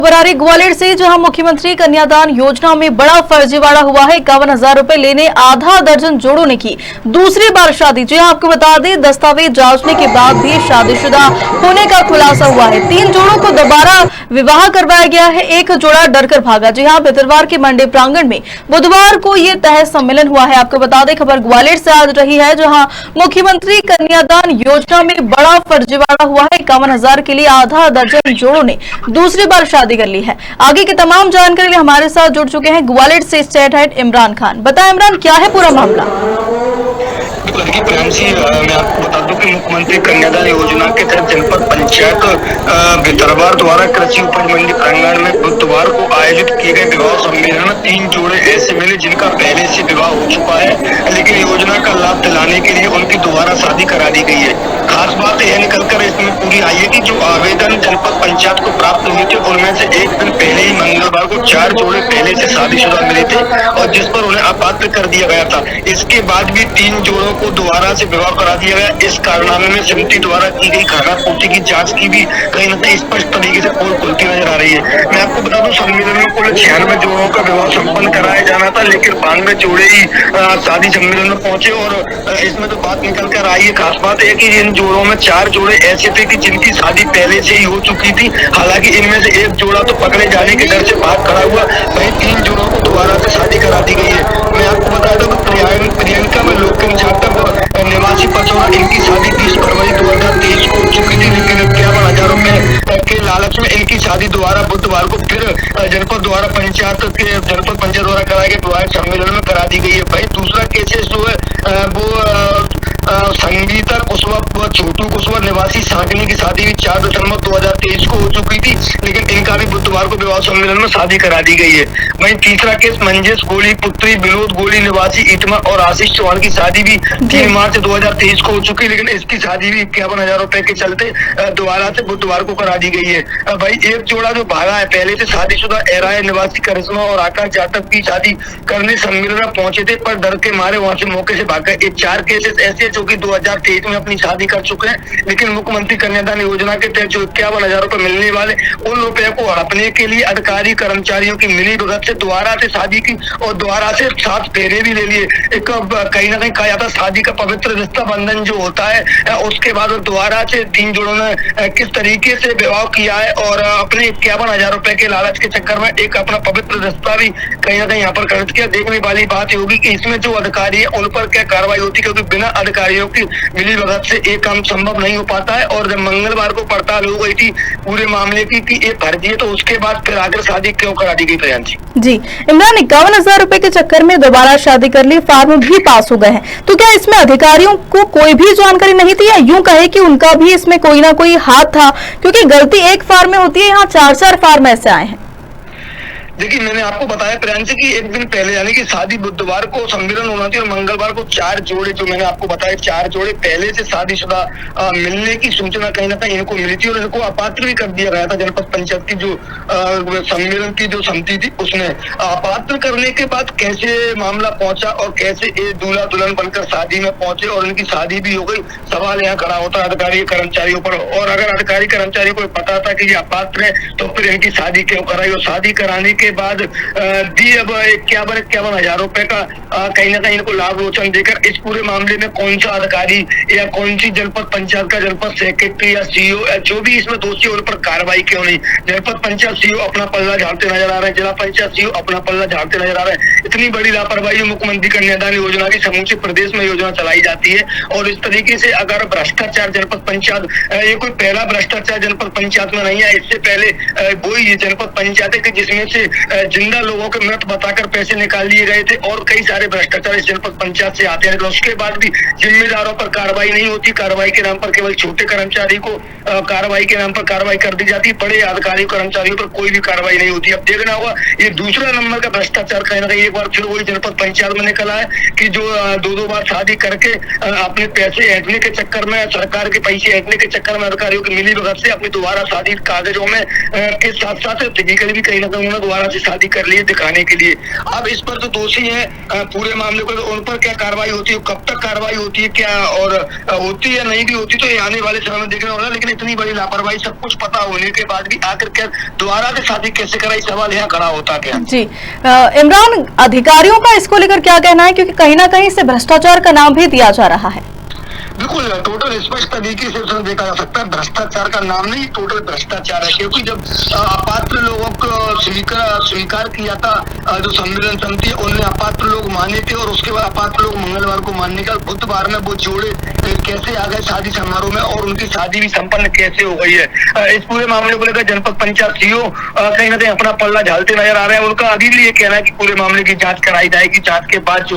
बरारी ग्वालियर से, जहां मुख्यमंत्री कन्यादान योजना में बड़ा फर्जीवाड़ा हुआ है। 51,000 रुपए लेने आधा दर्जन जोड़ों ने की दूसरी बार शादी। जी हां, आपको बता दें, दस्तावेज जांचने के बाद भी शादीशुदा होने का खुलासा हुआ है। 3 जोड़ों को दोबारा विवाह करवाया गया है। एक जोड़ा डरकर भागा। जी हां, भितरवार के मंडी प्रांगण में बुधवार को ये तय सम्मेलन हुआ है। आपको बता दें, खबर ग्वालियर से आ रही है, जहां मुख्यमंत्री कन्यादान योजना में बड़ा फर्जीवाड़ा हुआ है। 51,000 के लिए आधा दर्जन जोड़ों ने दूसरी बार शादी कर ली है। आगे की तमाम जानकारी लिए हमारे साथ जुड़ चुके हैं ग्वालियर से स्टेट हेड इमरान खान। बताएं इमरान, क्या है पूरा मामला? मैं आपको बता दूं कि मुख्यमंत्री कन्यादान योजना के तहत जनपद पंचायत भितरवार द्वारा कृषि उपज मंडी प्रांगण में बुधवार को आयोजित किए गए विवाह सम्मेलन में 3 जोड़े ऐसे मिले जिनका पहले से विवाह हो चुका है, लेकिन योजना का लाभ दिलाने के लिए उनकी दोबारा शादी करा दी गई है। खास बात यह निकलकर इसमें पूरी आई है कि जो आवेदन जनपद पंचायत को प्राप्त हुए थे उनमें से एक दिन पहले ही मंगलवार को 4 जोड़े पहले से शादीशुदा मिले थे और जिस पर उन्हें अपात्र कर दिया गया था। इसके बाद भी 3 जोड़ों को दोबारा से विवाह करा दिया गया। इस कारनामे में समिति द्वारा की गई खाना पूर्ति की जांच की भी कहीं न कहीं स्पष्ट तरीके से पोल खुलती नजर आ रही है। मैं आपको बता दूं, सम्मेलन में कुल 96 जोड़ों का विवाह संपन्न कराया जाना था, लेकिन 92 जोड़े ही शादी सम्मेलन में पहुंचे और इसमें तो बात निकल कर आई है। खास बात है कि इन जोड़ों में 4 जोड़े ऐसे थे कि जिनकी शादी पहले से ही हो चुकी थी। हालांकि इनमें से एक जोड़ा तो पकड़े जाने के डर से बाहर खड़ा हुआ, वहीं 3 जोड़ों को दोबारा से शादी करा दी गई है। मैं आपको बता दूं कि प्रियंका में लोकन जाटव निवासी पचौड़ा, इनकी शादी 30 फरवरी 2023 को हो चुकी थी, लेकिन 51,000 रुपए के लालच में इनकी शादी दोबारा बुधवार को फिर जनपद पंचायत द्वारा कराए गए विवाह सम्मेलन में करा दी गई है। भाई दूसरा केसेस जो है वो संगीता कुशवाहा छोटू कुशवाहा निवासी सांगनी की शादी भी 4 दिसंबर 2023 को हो चुकी थी, लेकिन इनका भी बुधवार को विवाह सम्मेलन में शादी करा दी गई है। वहीं तीसरा केस मंजेश गोली पुत्री विनोद गोली निवासी इटमा और आशीष चौहान की शादी भी 3 मार्च 2023 को हो चुकी है, लेकिन इसकी शादी भी 51,000 रुपए के चलते दोबारा से बुधवार को करा दी गई है। भाई एक जोड़ा जो भागा है पहले से शादीशुदा एराय निवासी करिश्मा और आकाश जाटव की शादी करने सम्मेलन में पहुंचे थे, पर डर के मारे वहां से मौके से भाग गए। ये 4 केसेस ऐसे जो कि 2023 में अपनी शादी कर चुके हैं, लेकिन मुख्यमंत्री कन्यादान योजना के तहत जो 51,000 रुपए मिलने वाले उन रुपए को हड़पने के लिए अधिकारी कर्मचारियों की मिली भगत से दोबारा से शादी की और दोबारा से 7 फेरे भी ले लिए। एक कहीं ना कहीं कहा जाता है शादी का पवित्र रिश्ता बंधन जो होता है, उसके बाद दोबारा से 3 जोड़ों ने किस तरीके से विवाह किया है और अपने 51,000 रुपए के लालच के चक्कर में एक अपना पवित्र रिश्ता भी कहीं ना कहीं यहाँ पर खर्च किया। देखने वाली बात होगी कि इसमें जो अधिकारी है उन पर क्या कार्रवाई होती है, क्योंकि बिना अधिकारियों की मिली भगत से एक काम संभव नहीं हो पाता है। और जब मंगलवार को पड़ताल हो गई थी पूरे मामले की कि ये फर्जी है, तो उसके बाद फिर आकर शादी क्यों करा दी गई? प्रियांशी जी, इमरान 51,000 रुपए के चक्कर में दोबारा शादी कर ली, फॉर्म भी पास हो गए हैं, तो क्या इसमें अधिकारियों को कोई भी जानकारी नहीं थी, या यूं कहे कि उनका भी इसमें कोई ना कोई हाथ था? क्योंकि गलती एक फॉर्म में होती है, यहाँ 4-4 फॉर्म ऐसे आए हैं। देखिए, मैंने आपको बताया प्रियांशी कि एक दिन पहले यानी कि शादी बुधवार को सम्मेलन होना थी और मंगलवार को 4 जोड़े जो मैंने आपको बताया 4 जोड़े पहले से शादीशुदा मिलने की सूचना कहीं ना कहीं इनको मिली थी और इनको अपात्र भी कर दिया गया था। जनपद पंचायत की जो सम्मेलन की जो समिति थी उसने अपात्र करने के बाद कैसे मामला पहुंचा और कैसे दूल्हा दुल्हन बनकर शादी में पहुंचे और उनकी शादी भी हो गई, सवाल यहाँ खड़ा होता है अधिकारी कर्मचारियों पर। और अगर अधिकारी कर्मचारियों को पता था कि ये अपात्र है तो फिर इनकी शादी क्यों कराई? और शादी कराने के बाद दी अब 51,000 रुपए का कहीं ना कहीं इनको लाभ लोचन देकर इस पूरे मामले में कौन सा अधिकारी या कौन सी जनपद पंचायत का जनपद सेक्रेटरी या सीईओ जो भी इसमें दोषी है उन पर कार्रवाई क्यों नहीं? जनपद पंचायत सीईओ अपना पल्ला झाड़ते नजर आ रहे हैं, जिला पंचायत सीईओ अपना पल्ला झाड़ते नजर आ रहे हैं। इतनी बड़ी लापरवाही मुख्यमंत्री कन्यादान योजना की समूचे प्रदेश में योजना चलाई जाती है और इस तरीके से अगर भ्रष्टाचार जनपद पंचायत, ये कोई पहला भ्रष्टाचार जनपद पंचायत में नहीं है। इससे पहले वही ये जनपद पंचायत है जिसमें से जिंदा लोगों के मृत बताकर पैसे निकाल लिए गए थे और कई सारे भ्रष्टाचार इस जनपद पंचायत से आते हैं, लेकिन उसके बाद भी जिम्मेदारों पर कार्रवाई नहीं होती। कार्रवाई के नाम पर केवल छोटे कर्मचारी को कार्रवाई के नाम पर कार्रवाई कर दी जाती है, बड़े अधिकारी कर्मचारियों पर कोई भी कार्रवाई नहीं होती। अब देखना होगा ये दूसरा नंबर का भ्रष्टाचार कहीं ना कहीं एक बार फिर वही जनपद पंचायत में निकला है कि जो 2-2 बार शादी करके अपने पैसे ऐंठने के चक्कर में, सरकार के पैसे ऐंठने के चक्कर में अधिकारियों की मिली भगत से अपनी दोबारा शादी कागजों में के साथ साथ फिजिकली भी कहीं ना कहीं उन्होंने दोबारा दोबारा से शादी कर ली दिखाने के लिए। अब इस पर तो दोषी है पूरे मामले को, तो उन पर क्या कार्रवाई होती है, कब तक कार्रवाई होती है क्या, और होती है नहीं भी होती तो ये आने वाले समय में देखना होगा। लेकिन इतनी बड़ी लापरवाही, सब कुछ पता होने के बाद भी आखिर क्या दोबारा से शादी कैसे कराई, सवाल यहाँ खड़ा होता क्या। जी इमरान, अधिकारियों का इसको लेकर क्या कहना है, क्योंकि कहीं ना कहीं से भ्रष्टाचार का नाम भी दिया जा रहा है। बिल्कुल टोटल स्पष्ट तरीके से उसमें देखा जा सकता है, भ्रष्टाचार का नाम नहीं, टोटल भ्रष्टाचार है। क्योंकि जब अपात्र लोगों को स्वीकार किया था, जो सम्मेलन समिति उनने अपात्र लोग माने थे, और उसके बाद अपात्र लोग मंगलवार को मानने का, बुधवार में वो जोड़े कैसे आ गए शादी समारोह में, और उनकी शादी भी संपन्न कैसे हो गई है। इस पूरे मामले को लेकर जनपद पंचायत सीओ कहीं ना कहीं अपना पल्ला झालते नजर आ रहे हैं। उनका अभी भी ये कहना है कि पूरे मामले की जांच कराई जाएगी, जांच के बाद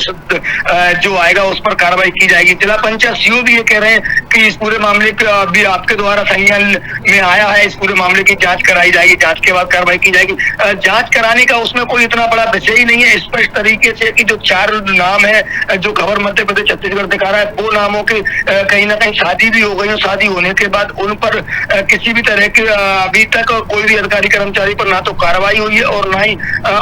जो आएगा उस पर कार्रवाई की जाएगी। जिला पंचायत सीओ भी ये कह रहे हैं कि इस पूरे मामले पे अभी आपके द्वारा संज्ञान में आया है, इस पूरे मामले की जांच कराई जाएगी, जांच के बाद कार्रवाई की जाएगी। जांच कराने का उसमें कोई इतना बड़ा विषय ही नहीं है। स्पष्ट तरीके से कि जो 4 नाम है जो खबर मध्य प्रदेश छत्तीसगढ़ दिखा रहा है, वो नामों की कहीं ना कहीं शादी भी हो गई है। शादी होने के बाद उन पर किसी भी तरह के अभी तक कोई भी अधिकारी कर्मचारी पर ना तो कार्रवाई हुई है और ना ही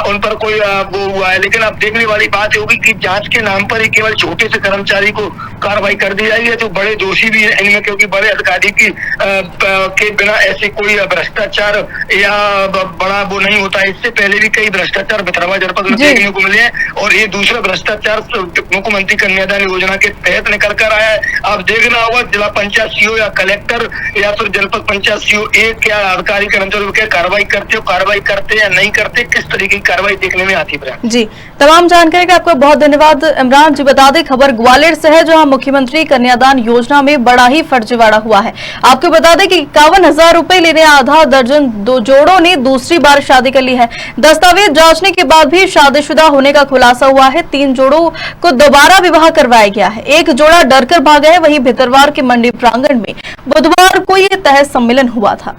उन पर कोई वो हुआ है। लेकिन अब देखने वाली बात होगी कि जांच के नाम पर ही केवल छोटे से कर्मचारी को कार्रवाई कर दी जाएगी, जो बड़े दोषी भी है इनमें, क्योंकि बड़े अधिकारी के बिना ऐसे कोई भ्रष्टाचार या बड़ा वो नहीं होता है। इससे पहले भी कई भ्रष्टाचार भितरवा जनपद में देखने को मिले हैं, और ये दूसरा भ्रष्टाचार मुख्यमंत्री कन्यादान योजना के तहत निकल कर आया है। अब देखना होगा जिला पंचायत सीओ या कलेक्टर या फिर जनपद पंचायत सीओ क्या अधिकारी कर्मचारी क्या कार्रवाई करते या नहीं करते, किस तरीके की कार्रवाई देखने में आती है। जी, तमाम जानकारी का आपका बहुत धन्यवाद इमरान जी। बता दें खबर ग्वालियर से है, जहां मुख्यमंत्री कन्यादान योजना में बड़ा ही फर्जीवाड़ा हुआ है। आपको बता दें कि 51,000 रुपए लेने आधा दर्जन 2 जोड़ों ने दूसरी बार शादी कर ली है। दस्तावेज जांचने के बाद भी शादीशुदा होने का खुलासा हुआ है। 3 जोड़ों को दोबारा विवाह करवाया गया है। एक जोड़ा डरकर भागा है, वहीं भितरवार के मंडी प्रांगण में बुधवार को यह तहस सम्मेलन हुआ था।